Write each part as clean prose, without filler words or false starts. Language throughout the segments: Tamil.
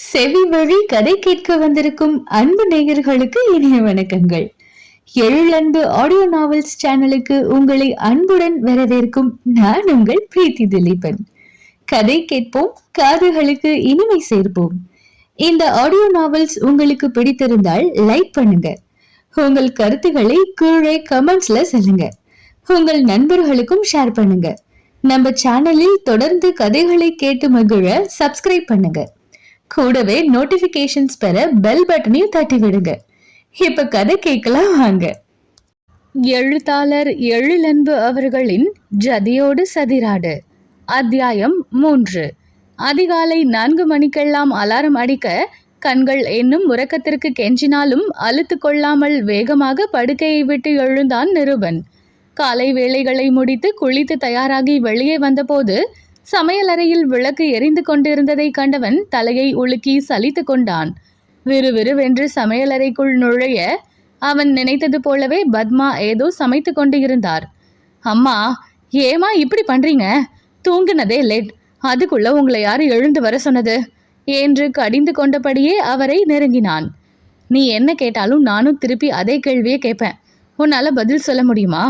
செவி வழி கதை கேட்க வந்திருக்கும் அன்பு நேயர்களுக்கு இனிய வணக்கங்கள். எழிலன்பு ஆடியோ நாவல்ஸ் சேனலுக்கு உங்களை அன்புடன் வரவேற்கும் நான் உங்கள் பிரீத்தி திலீபன். கதை கேட்போம், காதுகளுக்கு இனிமை சேர்ப்போம். இந்த ஆடியோ நாவல்ஸ் உங்களுக்கு பிடித்திருந்தால் லைக் பண்ணுங்க. உங்கள் கருத்துக்களை கீழே கமெண்ட்ஸ்ல சொல்லுங்க. உங்கள் நண்பர்களுக்கும் ஷேர் பண்ணுங்க. நம்ம சேனலில் தொடர்ந்து கதைகளை கேட்டு மகிழ சப்ஸ்கிரைப் பண்ணுங்க. கூடவே நோட்டிபிகேஷன்ஸ் பெற பெல் பட்டனையும் தட்டி விடுங்க. இப்ப கதை கேட்கலாம் வாங்க. எழுத்தாளர் எழிலன்பு அவர்களின் ஜதியோடு சதிராடு, அத்தியாயம் 3. அதிகாலை 4 மணிக்கெல்லாம் அலாரம் அடிக்க கண்கள் என்னும் உறக்கத்திற்கு கெஞ்சினாலும் அலுத்து கொள்ளாமல் வேகமாக படுக்கையை விட்டு எழுந்தான் நிருபன். காலை வேளைகளை முடித்து குளித்து தயாராகி வெளியே வந்தபோது சமையலறையில் விளக்கு எரிந்து கொண்டிருந்ததை கண்டவன் தலையை உலுக்கி சலித்து கொண்டான். விறுவிறுவென்று சமையலறைக்குள் நுழைய அவன் நினைத்தது போலவே பத்மா ஏதோ சமைத்து கொண்டு இருந்தார். அம்மா, ஏமா இப்படி பண்றீங்க? தூங்கினதே லேட், அதுக்குள்ள உங்களை யாரு எழுந்து வர சொன்னது என்று கடிந்து கொண்டபடியே அவரை நெருங்கினான். நீ என்ன கேட்டாலும் நானும் திருப்பி அதே கேள்வியே கேட்பேன். உன்னால பதில் சொல்ல முடியுமா?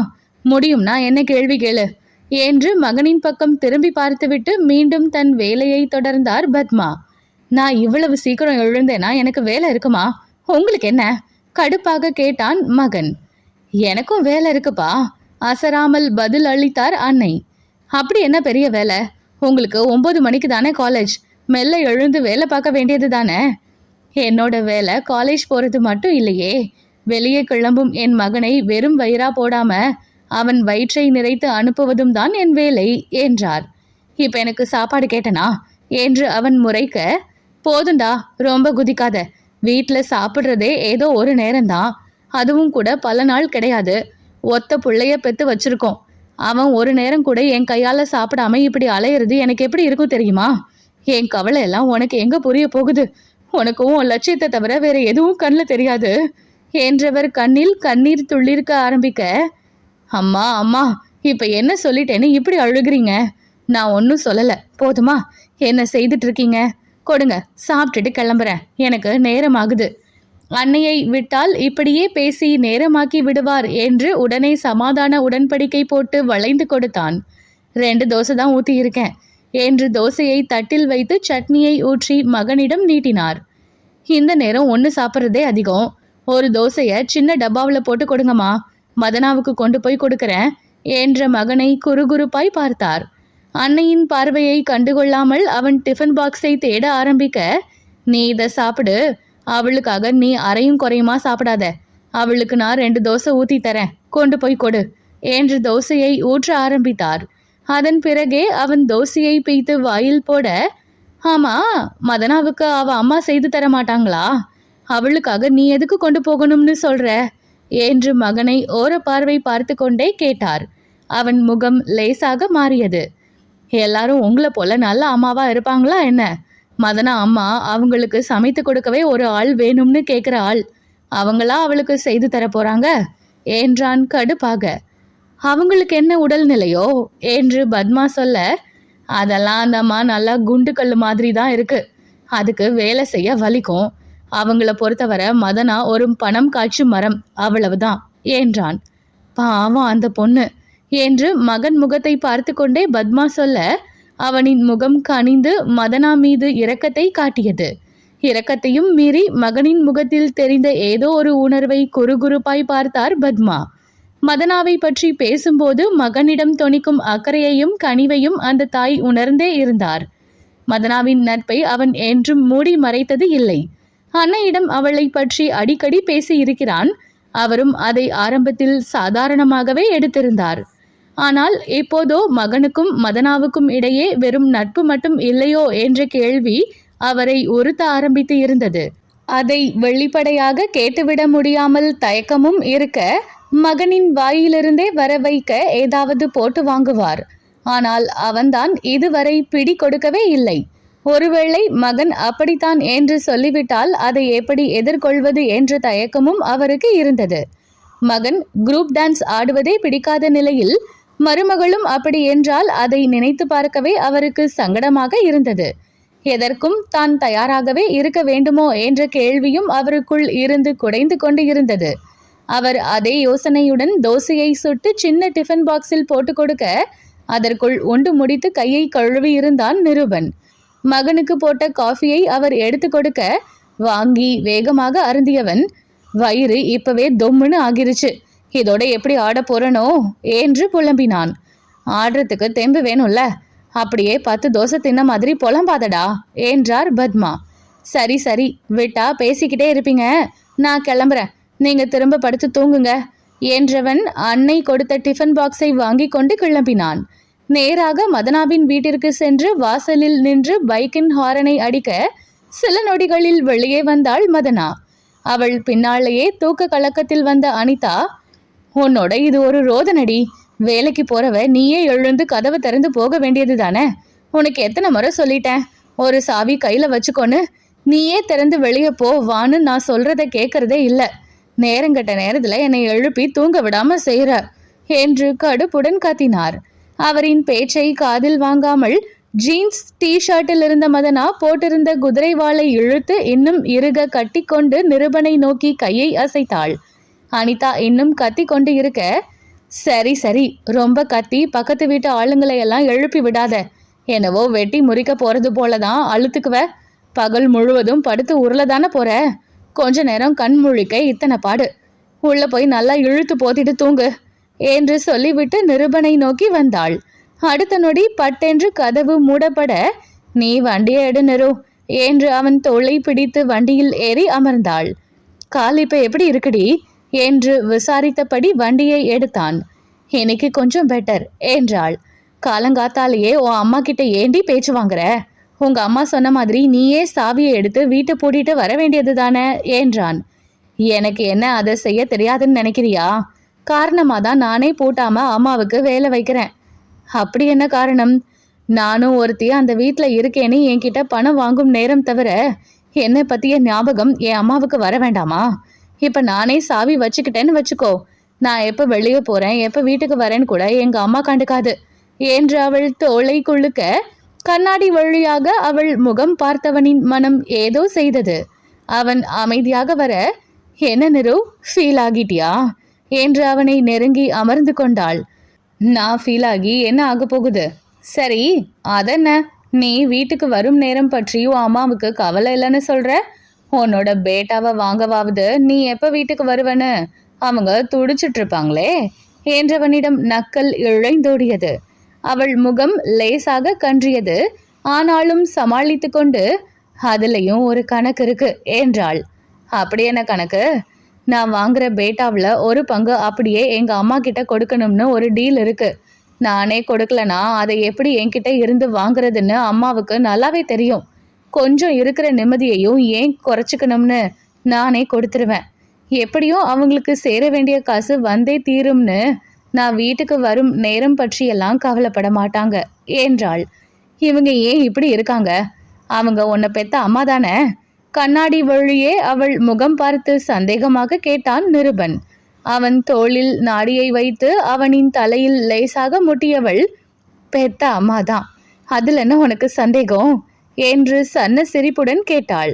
முடியும்னா என்ன கேள்வி கேளு என்று மகனின் பக்கம் திரும்பி பார்த்துவிட்டு மீண்டும் தன் வேலையை தொடர்ந்தார் பத்மா. நான் இவ்வளவு சீக்கிரம் எழுந்தேனா எனக்கு வேலை இருக்குமா? உங்களுக்கு என்ன? கடுப்பாக கேட்டான் மகன். எனக்கும் வேலை இருக்குப்பா, அசராமல் பதில் அளித்தார் அன்னை. அப்படி என்ன பெரிய வேலை? உங்களுக்கு 9 மணிக்கு தானே காலேஜ், மெல்ல எழுந்து வேலை பார்க்க வேண்டியது தானே. என்னோட வேலை காலேஜ் போறது மட்டும் இல்லையே, வெளியே கிளம்பும் என் மகனை வெறும் வயிறா போடாம அவன் வயிற்றை நிறைத்து அனுப்புவதும் தான் என் வேலை என்றார். இப்ப எனக்கு சாப்பாடு கேட்டனா என்று அவன் முறைக்க, போதுண்டா, ரொம்ப குதிக்காத. வீட்டில் சாப்பிட்றதே ஏதோ ஒரு நேரம்தான், அதுவும் கூட பல நாள் கிடையாது. ஒத்த பிள்ளைய பெத்து வச்சிருக்கோம். அவன் ஒரு நேரம் கூட என் கையால சாப்பிடாம இப்படி அலையிறது எனக்கு எப்படி இருக்கும் தெரியுமா? என் கவலை எல்லாம் உனக்கு எங்க புரிய போகுது? உனக்கும் உன் லட்சியத்தை தவிர வேற எதுவும் கண்ணில் தெரியாது என்றவர் கண்ணில் கண்ணீர் துள்ளிருக்க ஆரம்பிக்க, அம்மா அம்மா, இப்ப என்ன சொல்லிட்டேன்னு இப்படி அழுகிறீங்க? நான் ஒன்றும் சொல்லலை, போதுமா? என்ன செய்துட்டு இருக்கீங்க? கொடுங்க, சாப்பிட்டுட்டு கிளம்புறேன், எனக்கு நேரம் ஆகுது. அன்னையை விட்டால் இப்படியே பேசி நேரமாக்கி விடுவார் என்று உடனே சமாதான உடன்படிக்கை போட்டு வளைந்து கொடுத்தான். 2 தோசை தான் ஊற்றி இருக்கேன் என்று தோசையை தட்டில் வைத்து சட்னியை ஊற்றி மகனிடம் நீட்டினார். இந்த நேரம் 1 சாப்பிட்றதே அதிகம், ஒரு தோசையை சின்ன டப்பாவில் போட்டு கொடுங்கம்மா, மதனாவுக்கு கொண்டு போய் கொடுக்கிறேன் என்ற மகனை குறுகுறுப்பாய் பார்த்தார். அன்னையின் பார்வையை கண்டுகொள்ளாமல் அவன் டிஃபன் பாக்ஸை தேட ஆரம்பிக்க, நீ இதை சாப்பிடு, அவளுக்காக நீ அரையும் குறையுமா சாப்பிடாத, அவளுக்கு நான் 2 தோசை ஊற்றி தரேன், கொண்டு போய் கொடு என்று தோசையை ஊற்ற ஆரம்பித்தார். அதன் பிறகே அவன் தோசையை பீய்த்து வாயில் போட, ஆமா, மதனாவுக்கு அவ அம்மா செய்து தர மாட்டாங்களா? அவளுக்காக நீ எதுக்கு கொண்டு போகணும்னு சொல்ற என்று மகனை ஓர பார்வை பார்த்து கொண்டே கேட்டார். அவன் முகம் லேசாக மாறியது. எல்லாரும் உங்களை போல நல்ல அம்மாவா இருப்பாங்களா என்ன? மதனா அம்மா அவங்களுக்கு சமைத்து கொடுக்கவே ஒரு ஆள் வேணும்னு கேட்குற ஆள், அவங்களா அவளுக்கு செய்து தர போறாங்க என்றான் கடுப்பாக. அவங்களுக்கு என்ன உடல்நிலையோ என்று பத்மா சொல்ல, அதெல்லாம் அந்த அம்மா நல்லா குண்டு கல் மாதிரி தான் இருக்கு, அதுக்கு வேலை செய்ய வலிக்கும். அவங்கள பொறுத்தவரை மதனா ஒரு பணம் காய்ச்சும் மரம், அவ்வளவுதான் என்றான். பாவம் அந்த பொண்ணு என்று மகன் முகத்தை பார்த்து கொண்டே பத்மா சொல்ல, அவனின் முகம் கனிந்து மதனா மீது இரக்கத்தை காட்டியது. இரக்கத்தையும் மீறி மகனின் முகத்தில் தெரிந்த ஏதோ ஒரு உணர்வை குறுகுறுப்பாய் பார்த்தார் பத்மா. மதனாவை பற்றி பேசும்போது மகனிடம் தொனிக்கும் அக்கறையையும் கனிவையும் அந்த தாய் உணர்ந்தே இருந்தார். மதனாவின் நட்பை அவன் என்றும் மூடி மறைத்தது இல்லை. அன்னையிடம் அவளை பற்றி அடிக்கடி பேசி இருக்கிறான். அவரும் அதை ஆரம்பத்தில் சாதாரணமாகவே எடுத்திருந்தார். ஆனால் இப்போதோ மகனுக்கும் மதனாவுக்கும் இடையே வெறும் நட்பு மட்டும் இல்லையோ என்ற கேள்வி அவரை உறுத்த ஆரம்பித்து இருந்தது. அதை வெளிப்படையாக கேட்டுவிட முடியாமல் தயக்கமும் இருக்க, மகனின் வாயிலிருந்தே வர வைக்க ஏதாவது போட்டு வாங்குவார். ஆனால் அவன்தான் இதுவரை பிடி கொடுக்கவே இல்லை. ஒருவேளை மகன் அப்படித்தான் என்று சொல்லிவிட்டால் அதை எப்படி எதிர்கொள்வது என்ற தயக்கமும் அவருக்கு இருந்தது. மகன் குரூப் டான்ஸ் ஆடுவதே பிடிக்காத நிலையில் மருமகளும் அப்படி என்றால் அதை நினைத்து பார்க்கவே அவருக்கு சங்கடமாக இருந்தது. எதற்கும் தான் தயாராகவே இருக்க வேண்டுமோ என்ற கேள்வியும் அவருக்குள் இருந்து குடைந்து கொண்டு இருந்தது. அவர் அதே யோசனையுடன் தோசையை சுட்டு சின்ன டிஃபன் பாக்ஸில் போட்டு கொடுக்க அதற்குள் உண்டு முடித்து கையை கழுவி இருந்தான் நிருபன். மகனுக்கு போட்ட காஃபியை அவர் எடுத்து கொடுக்க வாங்கி வேகமாக அருந்தியவன், வயிறு இப்பவே தொம்முன்னு ஆகிருச்சு, இதோட எப்படி ஆட போறனோ என்று புலம்பினான். ஆடுறதுக்கு தெம்பு வேணும்ல, அப்படியே 10 தோசை தின்ன மாதிரி புலம்பாதடா என்றார் பத்மா. சரி சரி, விட்டா பேசிக்கிட்டே இருப்பீங்க, நான் கிளம்புறேன், நீங்க திரும்ப படுத்து தூங்குங்க என்றவன் அன்னை கொடுத்த டிஃபன் பாக்ஸை வாங்கி கொண்டு கிளம்பினான். நேராக மதனாவின் வீட்டிற்கு சென்று வாசலில் நின்று பைக்கின் ஹாரனை அடிக்க சில நொடிகளில் வெளியே வந்தாள் மதனா. அவள் பின்னாலேயே தூக்க கலக்கத்தில் வந்த அனிதா, உன்னோட இது ஒரு ரோதனடி, வேலைக்கு போறவ நீயே எழுந்து கதவை திறந்து போக வேண்டியது தானே, உனக்கு எத்தனை முறை சொல்லிட்டேன், ஒரு சாவி கையில வச்சுக்கொன்னு நீயே திறந்து வெளியே போ வான்னு நான் சொல்றத கேட்கறதே இல்லை, நேரங்கட்ட நேரத்துல என்னை எழுப்பி தூங்க விடாம செய்யற என்று கடுப்புடன் கத்தினார். அவரின் பேச்சை காதில் வாங்காமல் ஜீன்ஸ் டி ஷர்ட்டில் இருந்த மதனா போட்டிருந்த குதிரை வாளை இழுத்து இன்னும் இறுக கட்டி கொண்டு நிருபனை நோக்கி கையை அசைத்தாள். அனிதா இன்னும் கத்தி கொண்டு இருக்க, சரி சரி, ரொம்ப கத்தி பக்கத்து வீட்டு ஆளுங்களை எல்லாம் எழுப்பி விடாத, என்னவோ வெட்டி முறிக்க போறது போலதான் அழுத்துக்குவ, பகல் முழுவதும் படுத்து உருளதானே போற, கொஞ்ச நேரம் கண் முழிக்க இத்தனை பாடு, உள்ள போய் நல்லா இழுத்து போத்திட்டு தூங்கு என்று சொல்லிவிட்டு நிருபனை நோக்கி வந்தாள். அடுத்த நொடி பட்டென்று கதவு மூடப்பட, நீ வண்டியை எடு நிரு என்று அவன் தோளை பிடித்து வண்டியில் ஏறி அமர்ந்தாள். கால் இப்ப எப்படி இருக்குடி என்று விசாரித்தபடி வண்டியை எடுத்தான். இன்னைக்கு கொஞ்சம் பெட்டர் என்றாள். காலங்காத்தாலேயே உன் அம்மா கிட்ட ஏண்டி பேச்சு வாங்குற, உங்க அம்மா சொன்ன மாதிரி நீயே சாவியை எடுத்து வீட்டை பூட்டிட்டு வர வேண்டியது தானே என்றான். எனக்கு என்ன அதை செய்ய தெரியாதுன்னு நினைக்கிறியா, காரணமாக தான் நானே பூட்டாம அம்மாவுக்கு வேலை வைக்கிறேன். அப்படி என்ன காரணம், நானும் ஒருத்தி அந்த வீட்டில் இருக்கேன்னு என்கிட்ட பணம் வாங்கும் நேரம் தவிர என்னை பற்றிய ஞாபகம் என் அம்மாவுக்கு வர வேண்டாமா, இப்போ நானே சாவி வச்சுக்கிட்டேன்னு வச்சுக்கோ, நான் எப்போ வெளியே போகிறேன் எப்போ வீட்டுக்கு வரேன்னு கூட எங்கள் அம்மா கண்டுக்காது என்று அவள் தோளை குழுக்க கண்ணாடி வழியாக அவள் முகம் பார்த்தவனின் மனம் ஏதோ செய்தது. அவன் அமைதியாக வர, என்ன நிரு, ஃபீல் ஆகிட்டியா என்று அவனை நெருங்கி அமர்ந்து கொண்டாள். நான் ஃபீல் ஆகி என்ன ஆக போகுது, சரி அதென்ன, நீ வீட்டுக்கு வரும் நேரம் பற்றியும் அம்மாவுக்கு கவலை இல்லைன்னு சொல்ற, உன்னோட பேட்டாவை வாங்கவாவது நீ எப்போ வீட்டுக்கு வருவன்னு அவங்க துடிச்சிட்டு இருப்பாங்களே என்றவனிடம் நக்கல் இழைந்தோடியது. அவள் முகம் லேசாக கன்றியது. ஆனாலும் சமாளித்து கொண்டு, அதுலேயும் ஒரு கணக்கு இருக்கு என்றாள். அப்படி என்ன கணக்கு, நான் வாங்குற பேட்டாவில் ஒரு பங்கு அப்படியே எங்கள் அம்மா கிட்ட கொடுக்கணும்னு ஒரு டீல் இருக்கு, நானே கொடுக்கலனா அதை எப்படி என்கிட்ட இருந்து வாங்குறதுன்னு அம்மாவுக்கு நல்லாவே தெரியும், கொஞ்சம் இருக்கிற நிம்மதியையும் ஏன் குறைச்சிக்கணும்னு நானே கொடுத்துருவேன், எப்படியும் அவங்களுக்கு சேர வேண்டிய காசு வந்தே தீரும்னு நான் வீட்டுக்கு வரும் நேரம் பற்றியெல்லாம் கவலைப்பட மாட்டாங்க என்றாள். இவங்க ஏன் இப்படி இருக்காங்க, அவங்க உன்னை பெத்த அம்மா தானே, கண்ணாடி வழியே அவள் முகம் பார்த்து சந்தேகமாக கேட்டான் நிருபன். அவன் தோளில் நாடியை வைத்து அவனின் தலையில் லேசாக முட்டியவள், பெத்த அம்மாதான், அதுல என்ன உனக்கு சந்தேகம் என்று சன்ன சிரிப்புடன் கேட்டாள்.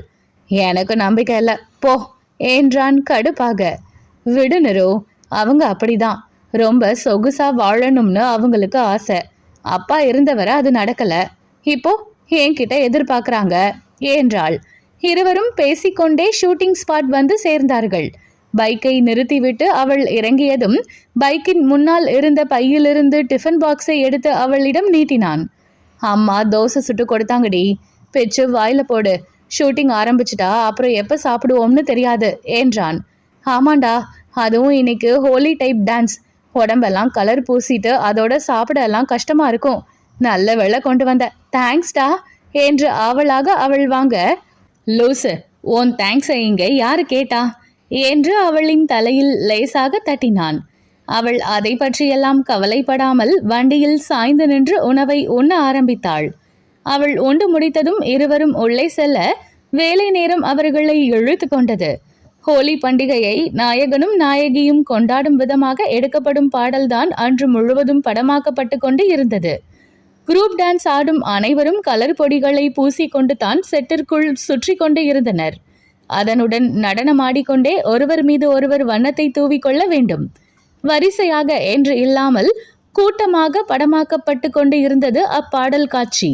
எனக்கு நம்பிக்கை இல்லை போ என்றான் கடுப்பாக. விடு நிரு, அவங்க அப்படிதான், ரொம்ப சொகுசா வாழணும்னு அவங்களுக்கு ஆசை, அப்பா இருந்தவரை அது நடக்கல, இப்போ என்கிட்ட எதிர்பார்க்கறாங்க என்றாள். இருவரும் பேசிக்கொண்டே ஷூட்டிங் ஸ்பாட் வந்து சேர்ந்தார்கள். பைக்கை நிறுத்திவிட்டு அவள் இறங்கியதும் பைக்கின் முன்னால் இருந்த பையிலிருந்து டிஃபன் பாக்ஸை எடுத்து அவளிடம் நீட்டினான். அம்மா தோசை சுட்டு கொடுத்தாங்கடி, பிச்சு வாயில போடு, ஷூட்டிங் ஆரம்பிச்சிட்டா அப்புறம் எப்போ சாப்பிடுவோம்னு தெரியாது என்றான். ஆமாண்டா, அதுவும் இன்னைக்கு ஹோலி டைப் டான்ஸ், உடம்பெல்லாம் கலர் பூசிட்டு அதோட சாப்பிடலாம் கஷ்டமா இருக்கும், நல்ல வேளை கொண்டு வந்த, தேங்க்ஸ்டா என்று ஆவலாக அவள் வாங்க, லூசு உன் தேங்க்ஸை இங்க யாரு கேட்டா என்று அவளின் தலையில் லேசாக தட்டினான். அவள் அதை பற்றியெல்லாம் கவலைப்படாமல் வண்டியில் சாய்ந்து நின்று உணவை உண்ண ஆரம்பித்தாள். அவள் உண்டு முடித்ததும் இருவரும் உள்ளே செல்ல வேலை நேரம் அவர்களை இழுத்து கொண்டது. ஹோலி பண்டிகையை நாயகனும் நாயகியும் கொண்டாடும் விதமாக எடுக்கப்படும் பாடல்தான் அன்று முழுவதும் படமாக்கப்பட்டு கொண்டு இருந்தது. குரூப் டான்ஸ் ஆடும் அனைவரும் கலர் பொடிகளை பூசிக்கொண்டு தான் செட்டிற்குள் சுற்றி கொண்டு இருந்தனர். அதனுடன் நடனமாடிக்கொண்டே ஒருவர் மீது ஒருவர் வண்ணத்தை தூவிக்கொள்ள வேண்டும். வரிசையாக என்று இல்லாமல் கூட்டமாக படமாக்கப்பட்டு கொண்டு இருந்தது அப்பாடல் காட்சி.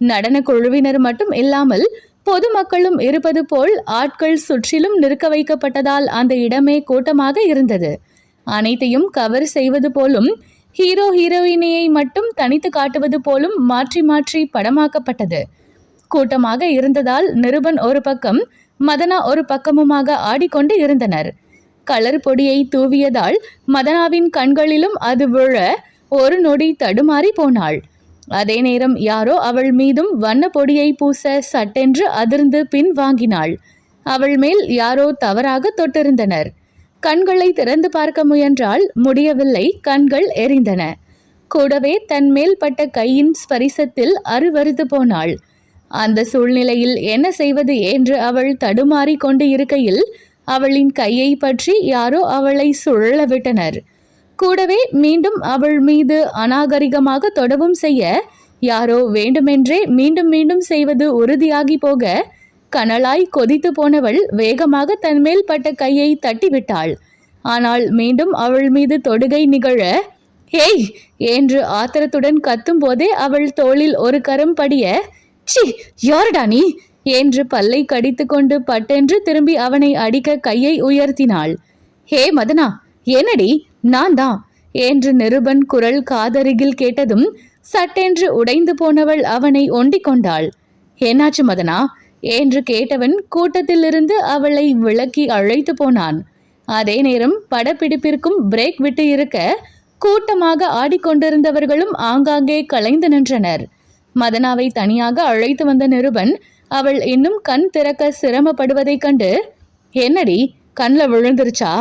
நடன குழுவினர் மட்டும் இல்லாமல் பொதுமக்களும் இருப்பது போல் ஆட்கள் சுற்றிலும் நிற்க வைக்கப்பட்டதால் அந்த இடமே கூட்டமாக இருந்தது. அனைத்தையும் கவர் செய்வது போலும் ஹீரோ ஹீரோயினியை மட்டும் தனித்து காட்டுவது போலும் மாற்றி மாற்றி படமாக்கப்பட்டது. கூட்டமாக இருந்ததால் நிருபன் ஒரு பக்கம், மதனா ஒரு பக்கமுமாக ஆடிக்கொண்டு இருந்தனர். கலர் பொடியை தூவியதால் மதனாவின் கண்களிலும் அது விழ ஒரு நொடி தடுமாறி போனாள். அதே நேரம் யாரோ அவள் மீதும் வண்ண பொடியை பூச சட்டென்று அதிர்ந்து பின் வாங்கினாள். அவள் மேல் யாரோ தவறாக தொட்டிருந்தனர். கண்களை திறந்து பார்க்க முயன்றால் முடியவில்லை. கண்கள் எரிந்தன. கூடவே தன் மேல் பட்ட கையின் ஸ்பரிசத்தில் அருவருத்து போனாள். அந்த சூழ்நிலையில் என்ன செய்வது என்று அவள் தடுமாறி கொண்டு இருக்கையில் அவளின் கையை பற்றி யாரோ அவளை சுழல விட்டனர். கூடவே மீண்டும் அவள் மீது அநாகரிகமாக தொடவும் செய்ய யாரோ வேண்டுமென்றே மீண்டும் மீண்டும் செய்வது உறுதியாகி போக கனலாய் கொதித்து போனவள் வேகமாக தன்மேல் பட்ட கையை தட்டிவிட்டாள். ஆனால் மீண்டும் அவள் மீது தொடுகை நிகழ, "ஹேய்!" என்று ஆத்திரத்துடன் கத்தும் போதே அவள் தோளில் ஒரு கரம் படிய, "சி, யாருடா நீ?" என்று பல்லை கடித்து கொண்டு பட்டென்று திரும்பி அவனை அடிக்க கையை உயர்த்தினாள். "ஹே மதனா, என்னடி?" "நான் தான்" என்று நிருபன் குரல் காதருகில் கேட்டதும் சட்டென்று உடைந்து போனவள் அவனை ஒண்டிக் கொண்டாள். "என்னாச்சு மதனா?" என்று கேட்டவன் கூட்டத்திலிருந்து அவளை விலக்கி அழைத்து போனான். அதே நேரம் படப்பிடிப்பிற்கும் பிரேக் விட்டு இருக்க கூட்டமாக ஆடிக்கொண்டிருந்தவர்களும் ஆங்காங்கே கலைந்து நின்றனர். மதனாவை தனியாக அழைத்து வந்த நிருபன் அவள் இன்னும் கண் திறக்க சிரமப்படுவதைக் கண்டு, "என்னடி, கண்ணில் விழுந்துருச்சா?"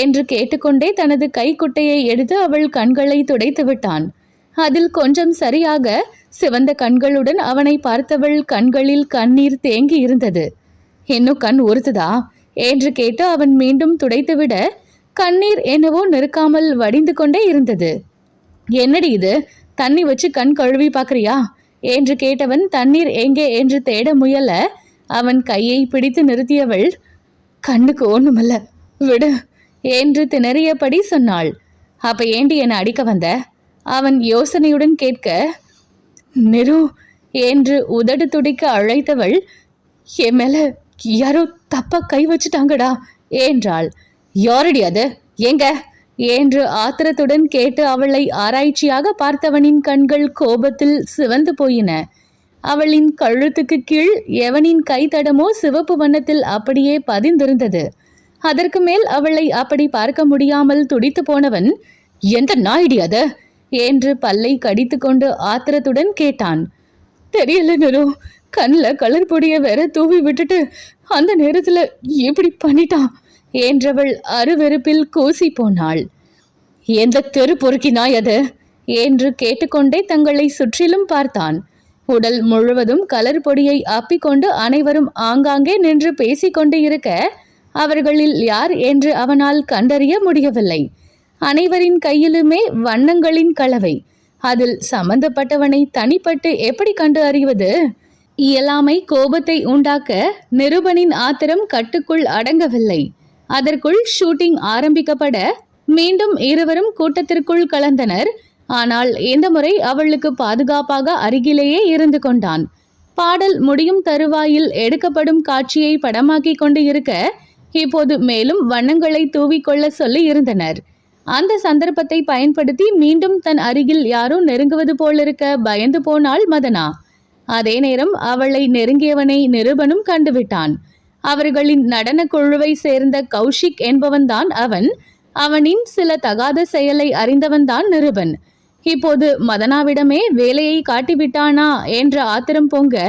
என்று கேட்டுக்கொண்டே தனது கைக்குட்டையை எடுத்து அவள் கண்களை துடைத்து விட்டான். அதில் கொஞ்சம் சரியாக சிவந்த கண்களுடன் அவனை பார்த்தவள் கண்களில் கண்ணீர் தேங்கி இருந்தது. "இன்னும் கண் உறுத்துதா?" என்று கேட்டு அவன் மீண்டும் துடைத்துவிட கண்ணீர் என்னவோ நிற்காமல் வடிந்து கொண்டே இருந்தது. "என்னடி இது, தண்ணி வச்சு கண் கழுவி பார்க்கறியா?" என்று கேட்டவன் தண்ணீர் எங்கே என்று தேட முயல அவன் கையை பிடித்து நிறுத்தியவள், "கண்ணுக்கு ஒண்ணுமல்ல, விடு" என்று திணறியபடி சொன்னாள். "அப்ப ஏண்டி என்னை அடிக்க வந்த?" அவன் யோசனையுடன் கேட்க, "நிரு" என்று உதடு துடிக்க அழைத்தவள், "என் மேல யாரோ தப்பா கை வச்சுட்டாங்கடா" என்றாள். "யாரடி அது, எங்க?" என்று ஆத்திரத்துடன் கேட்டு அவளை ஆராய்ச்சியாக பார்த்தவனின் கண்கள் கோபத்தில் சிவந்து போயின. அவளின் கழுத்துக்கு கீழ் எவனின் கைத்தடமோ சிவப்பு வண்ணத்தில் அப்படியே பதிந்திருந்தது. அதற்கு மேல் அவளை அப்படி பார்க்க முடியாமல் துடித்து போனவன், "எந்த நாயிடி அது?" என்று பல்லை கடித்து கொண்டு ஆத்திரத்துடன் கேட்டான். "தெரியல நிரு, கண்ணில் கலர் பொடிய வேற தூவி விட்டுட்டு அந்த நேரத்துல இப்படி பண்ணிட்டான்" என்றவள் அருவெருப்பில் கூசி போனாள். "எந்த தெரு பொறுக்கி நாய் அது?" என்று கேட்டுக்கொண்டே தங்களை சுற்றிலும் பார்த்தான். உடல் முழுவதும் கலர் பொடியை அப்பிக்கொண்டு அனைவரும் ஆங்காங்கே நின்று பேசிக்கொண்டு இருக்க அவர்களில் யார் என்று அவனால் கண்டறிய முடியவில்லை. அனைவரின் கையிலுமே வண்ணங்களின் கலவை. அதில் சம்பந்தப்பட்டவனை தனிப்பட்டு எப்படி கண்டு அறிவது? இயலாமை கோபத்தை உண்டாக்க நிருபனின் ஆத்திரம் கட்டுக்குள் அடங்கவில்லை. அதற்குள் ஷூட்டிங் ஆரம்பிக்கப்பட மீண்டும் இருவரும் கூட்டத்திற்குள் கலந்தனர். ஆனால் இந்த முறை அவளுக்கு பாதுகாப்பாக அருகிலேயே இருந்து கொண்டான். பாடல் முடியும் தருவாயில் எடுக்கப்படும் காட்சியை படமாக்கி கொண்டு இருக்க இப்போது மேலும் வண்ணங்களை தூவிக்கொள்ள சொல்லி இருந்தனர். அந்த சந்தர்ப்பத்தை பயன்படுத்தி மீண்டும் தன் அருகில் யாரோ நெருங்குவது போலிருக்க பயந்து போனாள் மதனா. அதே நேரம் அவளை நெருங்கியவனை நிருபனும் கண்டுவிட்டான். அவர்களின் நடன குழுவை சேர்ந்த கௌஷிக் என்பவன்தான் அவன். அவனின் சில தகாத செயலை அறிந்தவன்தான் நிருபன். இப்போது மதனாவிடமே வேலையை காட்டிவிட்டானா என்ற ஆத்திரம் பொங்க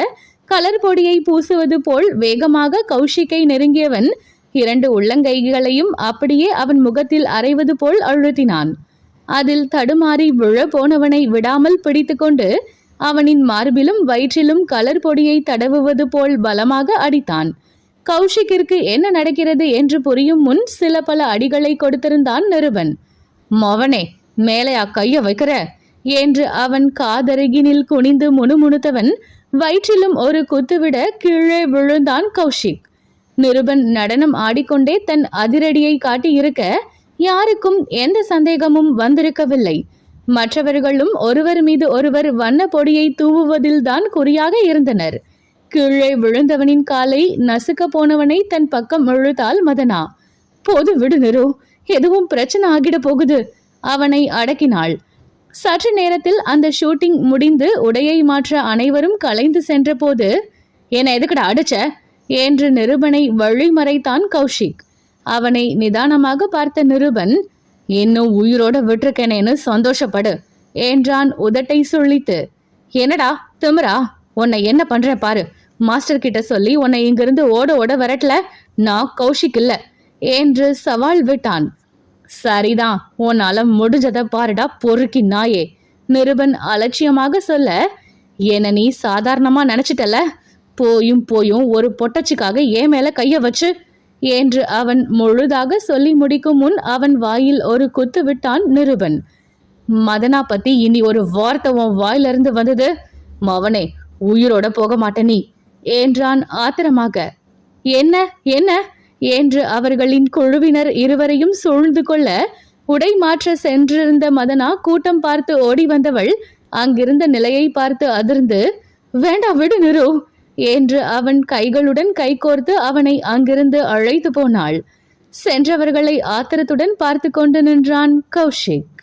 கலர் பொடியை பூசுவது போல் வேகமாக கௌஷிக்கை நெருங்கியவன் 2 உள்ளங்கைகளையும் அப்படியே அவன் முகத்தில் அரைவது போல் அழுத்தினான். அதில் தடுமாறி விழ போனவனை விடாமல் பிடித்து கொண்டு அவனின் மார்பிலும் வயிற்றிலும் கலர் பொடியை தடவுவது போல் பலமாக அடித்தான். கௌஷிக்கிற்கு என்ன நடக்கிறது என்று புரியும் முன் சில பல அடிகளை கொடுத்திருந்தான் நிருபன். "மவனே, மேலே கைய வைக்கிற" என்று அவன் காதருகினில் குனிந்து முணுமுணுத்தவன் வயிற்றிலும் ஒரு குத்துவிட கீழே விழுந்தான் கௌஷிக். நிருபன் நடனம் ஆடிக்கொண்டே தன் அதிரடியை காட்டி இருக்க யாருக்கும் எந்த சந்தேகமும் வந்திருக்கவில்லை. மற்றவர்களும் ஒருவர் மீது ஒருவர் வண்ண பொடியை தூவுவதில் தான் குறியாக இருந்தனர். கீழே விழுந்தவனின் காலை நசுக்க போனவனை தன் பக்கம் இழுத்தாள் மதனா. போது விடு நிரு, எதுவும் பிரச்சனை ஆகிட போகுது. அவனை அடக்கினாள். சற்று நேரத்தில் அந்த ஷூட்டிங் முடிந்து உடையை மாற்ற அனைவரும் கலைந்து சென்ற போது, என்னை எதுக்கடா அடிச்ச என்று நிருபனை வழிமறைத்தான் கௌஷிக். அவனை நிதானமாக பார்த்த நிருபன், இன்னும் உயிரோட விட்டுருக்கேனேன்னு சந்தோஷப்படு என்றான் உதட்டை சுழித்து. என்னடா திமிரா, உன்னை என்ன பண்ற பாரு. மாஸ்டர் கிட்ட சொல்லி உன்னை இங்கிருந்து ஓட ஓட வரட்டல, நான் கௌஷிக் இல்ல என்று சவால் விட்டான். சரிதான், உன்னால முடிஞ்சதை பாருடா பொறுக்கி நாயே, நிருபன் அலட்சியமாக சொல்ல, என்ன நீ சாதாரணமா நினைச்சிட்டல, போயும் போயும் ஒரு பொட்டச்சிக்காக ஏன் மேல கைய வச்சு என்று அவன் முழுதாக சொல்லி முடிக்கும் முன் அவன் வாயில் ஒரு குத்து விட்டான் நிருபன். மதனா பத்தி இனி ஒரு வார்த்தை உன் வாயிலிருந்து வந்தது, மவனே உயிரோட போக மாட்ட நீ என்றான் ஆத்திரமாக. என்ன என்ன என்று அவர்களின் குழுவினர் இருவரையும் சூழ்ந்து கொள்ள உடை மாற்ற சென்றிருந்த மதனா கூட்டம் பார்த்து ஓடி வந்தவள் அங்கிருந்த நிலையை பார்த்து அதிர்ந்து, வேண்டாம் விடு நிரு என்று அவன் கைகளுடன் கைகோர்த்து அவனை அங்கிருந்து அழைத்து போனாள். சென்றவர்களை ஆத்திரத்துடன் பார்த்து கொண்டு நின்றான் கௌஷிக்.